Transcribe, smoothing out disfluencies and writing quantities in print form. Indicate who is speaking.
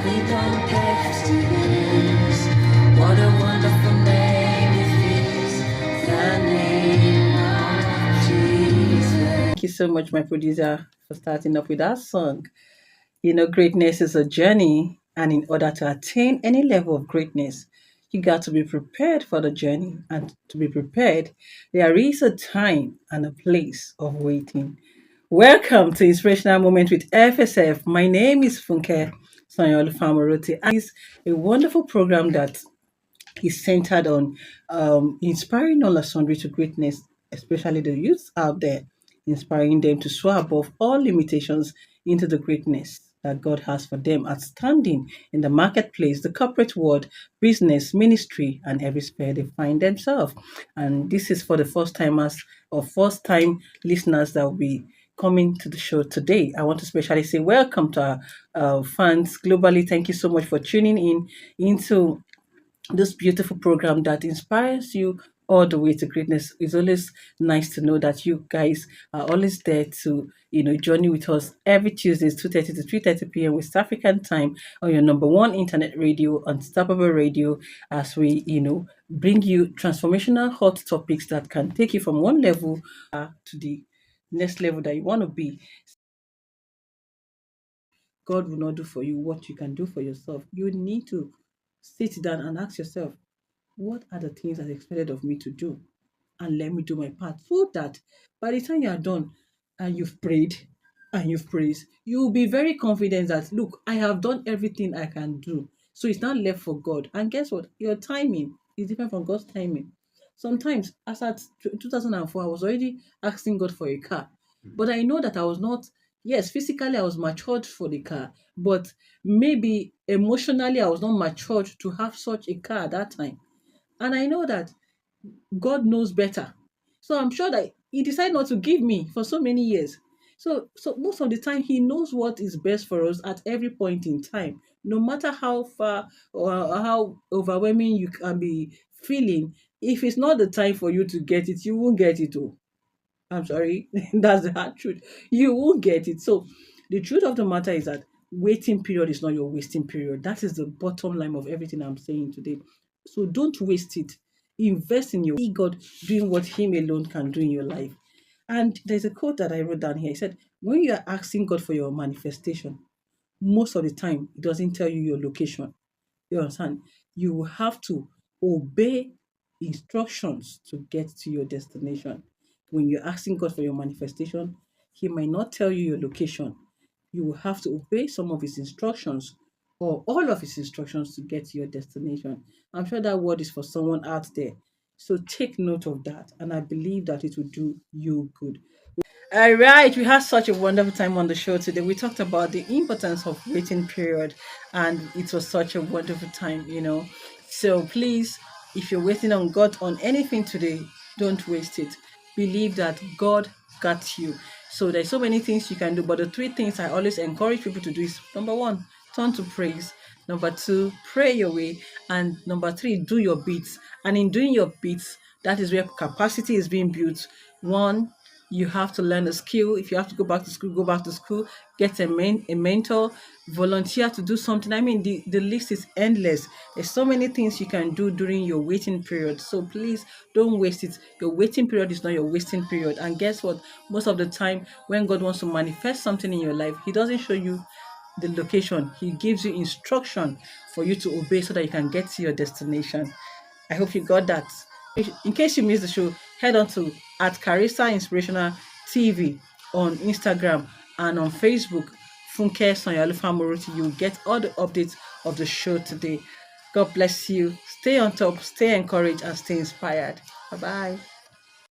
Speaker 1: we don't have to lose. What a wonderful name it is, the name of Jesus. Thank you so much, my producer, for starting off with that song. Greatness is a journey, and in order to attain any level of greatness, you got to be prepared for the journey. And to be prepared, there is a time and a place of waiting. Welcome to Inspirational Moment with FSF. My name is Funke Sanyolu Famoroti. It's a wonderful program that is centered on inspiring all sundry to greatness, especially the youth out there, inspiring them to soar above all limitations into the greatness that God has for them, outstanding in the marketplace, the corporate world, business, ministry, and every sphere they find themselves. And this is for the first timers or first time listeners that will be coming to the show today. I want to especially say welcome to our fans globally. Thank you so much for tuning in into this beautiful program that inspires you all the way to greatness. It's always nice to know that you guys are always there to journey with us every Tuesdays 2:30 to 3:30 p.m. West African time on your number one internet radio, Unstoppable Radio, as we bring you transformational hot topics that can take you from one level to the next level that you want to be. God will not do for you what you can do for yourself. You need to sit down and ask yourself, what are the things that's expected of me to do? And let me do my part so that by the time you are done and you've prayed and you've praised, you will be very confident that, look, I have done everything I can do. So it's not left for God. And guess what? Your timing is different from God's timing. Sometimes, as at 2004, I was already asking God for a car. But I know that I was not, yes, physically I was matured for the car, but maybe emotionally I was not matured to have such a car at that time. And I know that God knows better. So I'm sure that He decided not to give me for so many years. So most of the time He knows what is best for us at every point in time. No matter how far or how overwhelming you can be feeling, if it's not the time for you to get it, you won't get it. Oh, I'm sorry. That's the hard truth. You won't get it. So the truth of the matter is that waiting period is not your wasting period. That is the bottom line of everything I'm saying today. So don't waste it. Invest in your God doing what Him alone can do in your life. And there's a quote that I wrote down here. He said, when you are asking God for your manifestation, most of the time He doesn't tell you your location. You understand? You will have to obey instructions to get to your destination. When you're asking God for your manifestation, He might not tell you your location. You will have to obey some of His instructions or all of His instructions to get to your destination. I'm sure that word is for someone out there. So take note of that, and I believe that it will do you good. All right, we had such a wonderful time on the show today. We talked about the importance of waiting period, and it was such a wonderful time. So please, if you're waiting on God on anything today, don't waste it. Believe that God got you. So there's so many things you can do, but the three things I always encourage people to do is number one, turn to praise. Number two, pray your way. And number three, do your bits. And in doing your bits, that is where capacity is being built. One, you have to learn a skill. If you have to go back to school, go back to school, get a mentor, volunteer to do something. I mean, the list is endless. There's so many things you can do during your waiting period. So please don't waste it. Your waiting period is not your wasting period. And guess what? Most of the time, when God wants to manifest something in your life, He doesn't show you the location. He gives you instruction for you to obey so that you can get to your destination. I hope you got that. In case you missed the show, head on to at Carissa Inspirational TV on Instagram and on Facebook. Funke Sanyalu Famoroti. You'll get all the updates of the show today. God bless you. Stay on top, stay encouraged, and stay inspired. Bye bye.